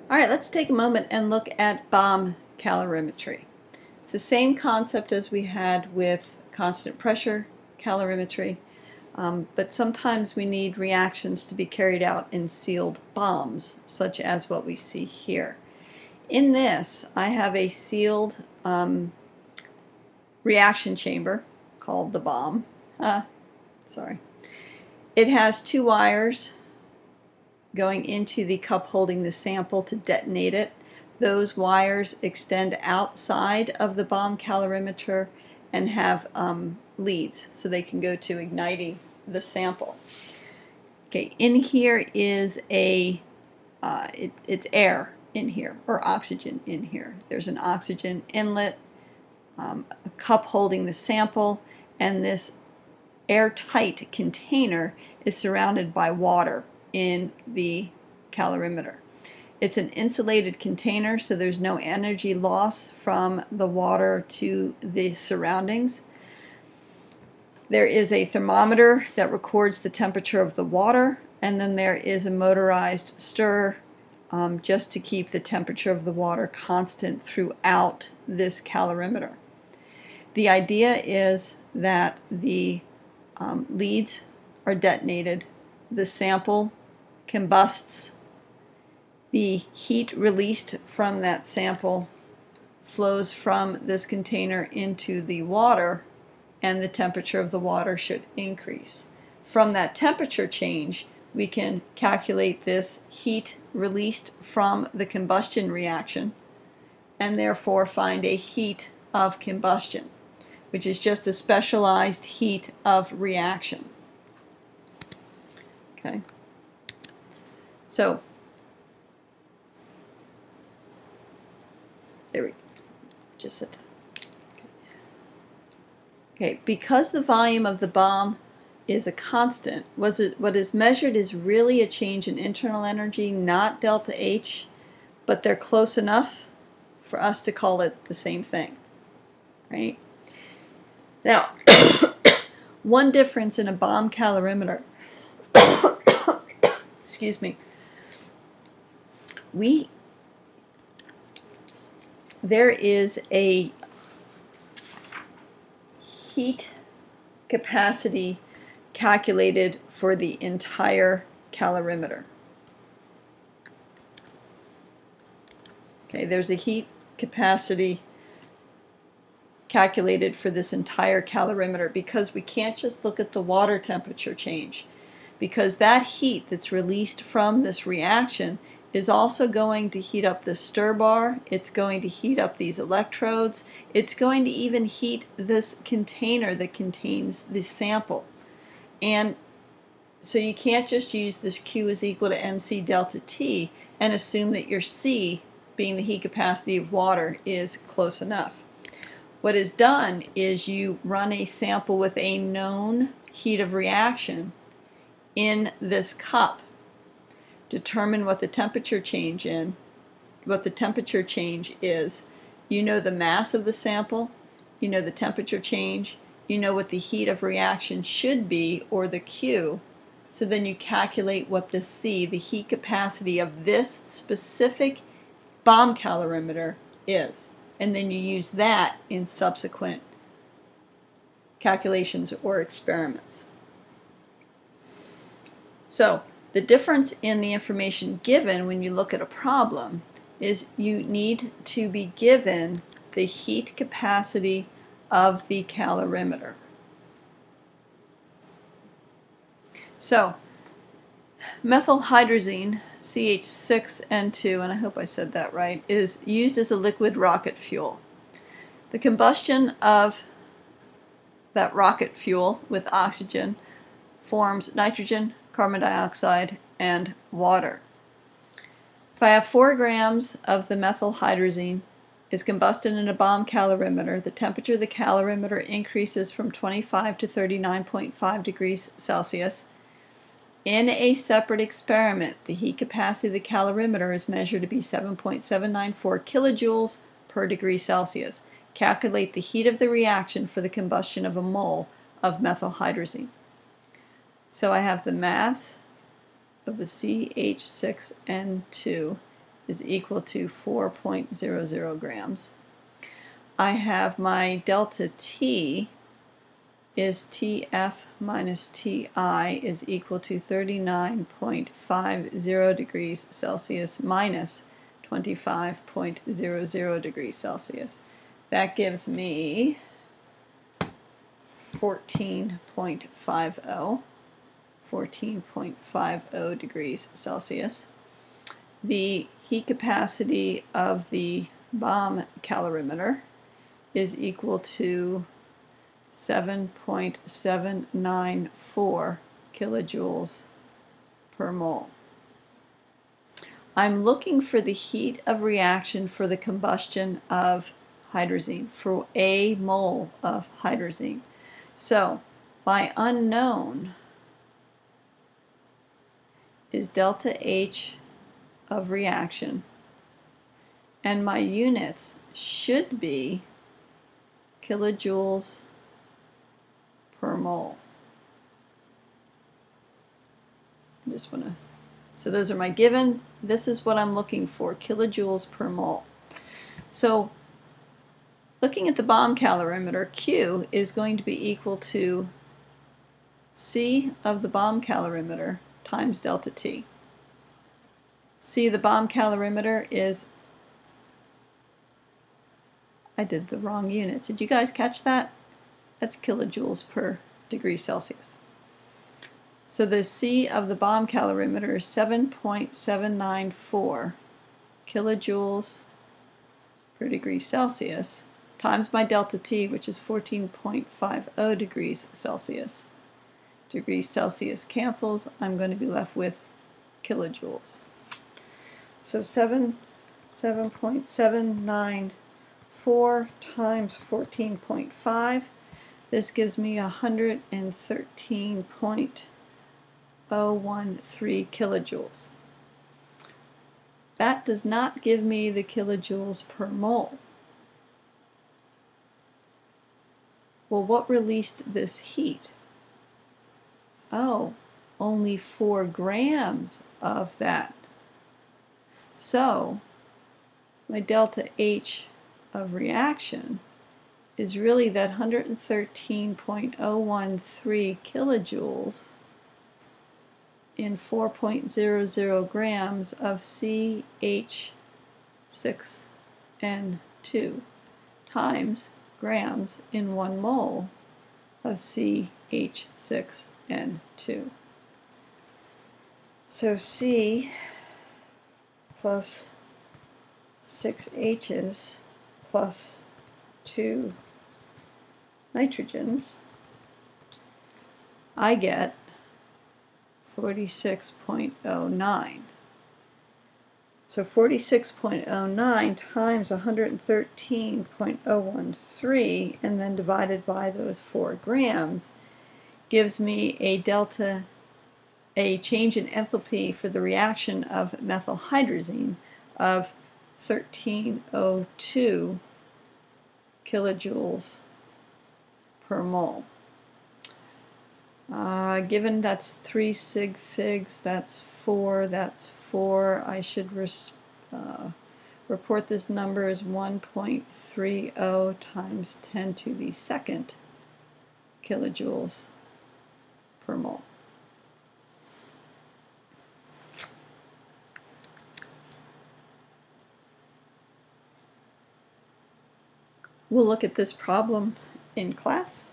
All right, let's take a moment and look at bomb calorimetry. It's the same concept as we had with constant pressure calorimetry, but sometimes we need reactions to be carried out in sealed bombs, such as what we see here. In this, I have a sealed reaction chamber called the bomb. It has two wires going into the cup holding the sample to detonate it. Those wires extend outside of the bomb calorimeter and have leads, so they can go to igniting the sample. Okay, in here is it's air in here, or oxygen in here. There's an oxygen inlet, a cup holding the sample, and this airtight container is surrounded by water in the calorimeter. It's an insulated container, so there's no energy loss from the water to the surroundings. There is a thermometer that records the temperature of the water, and then there is a motorized stirrer just to keep the temperature of the water constant throughout this calorimeter. The idea is that the leads are detonated, the sample combusts, the heat released from that sample flows from this container into the water, and the temperature of the water should increase. From that temperature change, we can calculate this heat released from the combustion reaction and therefore find a heat of combustion, which is just a specialized heat of reaction. Okay. So, there we just said that. Okay, because the volume of the bomb is a constant, what is measured is really a change in internal energy, not delta H, but they're close enough for us to call it the same thing, right? Now, one difference in a bomb calorimeter, excuse me, there is a heat capacity calculated for the entire calorimeter. Okay, there's a heat capacity calculated for this entire calorimeter because we can't just look at the water temperature change, because that heat that's released from this reaction is also going to heat up the stir bar, it's going to heat up these electrodes, it's going to even heat this container that contains the sample. And so you can't just use this Q is equal to MC delta T and assume that your C, being the heat capacity of water, is close enough. What is done is you run a sample with a known heat of reaction in this cup, determine what the temperature change is. You know the mass of the sample, you know the temperature change, you know what the heat of reaction should be, or the Q. So then you calculate what the C, the heat capacity of this specific bomb calorimeter, is. And then you use that in subsequent calculations or experiments. So the difference in the information given when you look at a problem is you need to be given the heat capacity of the calorimeter. So methylhydrazine, CH6N2, and I hope I said that right, is used as a liquid rocket fuel. The combustion of that rocket fuel with oxygen forms nitrogen, carbon dioxide, and water. If I have 4 grams of the methylhydrazine is combusted in a bomb calorimeter, the temperature of the calorimeter increases from 25 to 39.5 degrees Celsius. In a separate experiment, the heat capacity of the calorimeter is measured to be 7.794 kilojoules per degree Celsius. Calculate the heat of the reaction for the combustion of a mole of methylhydrazine. So I have the mass of the CH6N2 is equal to 4.00 grams. I have my delta T is TF minus TI is equal to 39.50 degrees Celsius minus 25.00 degrees Celsius. That gives me 14.50 degrees Celsius. The heat capacity of the bomb calorimeter is equal to 7.794 kilojoules per mole. I'm looking for the heat of reaction for the combustion of hydrazine, for a mole of hydrazine. So my unknown is delta H of reaction, and my units should be kilojoules per mole. I just want to, so those are my given. This is what I'm looking for, kilojoules per mole. So looking at the bomb calorimeter, Q is going to be equal to C of the bomb calorimeter times delta T. C, the bomb calorimeter is, I did the wrong units. Did you guys catch that? That's kilojoules per degree Celsius. So the C of the bomb calorimeter is 7.794 kilojoules per degree Celsius times my delta T, which is 14.50 degrees Celsius. Degrees Celsius cancels. I'm going to be left with kilojoules. So 7.794 times 14.5. This gives me 113.013 kilojoules. That does not give me the kilojoules per mole. Well, what released this heat? Oh, only 4 grams of that. So my delta H of reaction is really that 113.013 kilojoules in 4.00 grams of CH6N2 times grams in 1 mole of CH6N2. So C plus 6 H's plus 2 nitrogens, I get 46.09. So 46.09 times 113.013 and then divided by those 4 grams gives me a change in enthalpy for the reaction of methyl hydrazine of 1302 kilojoules per mole. Given that's 3 sig figs, that's 4, I should report this number as 1.30 times 10 to the second kilojoules per mole. We'll look at this problem in class.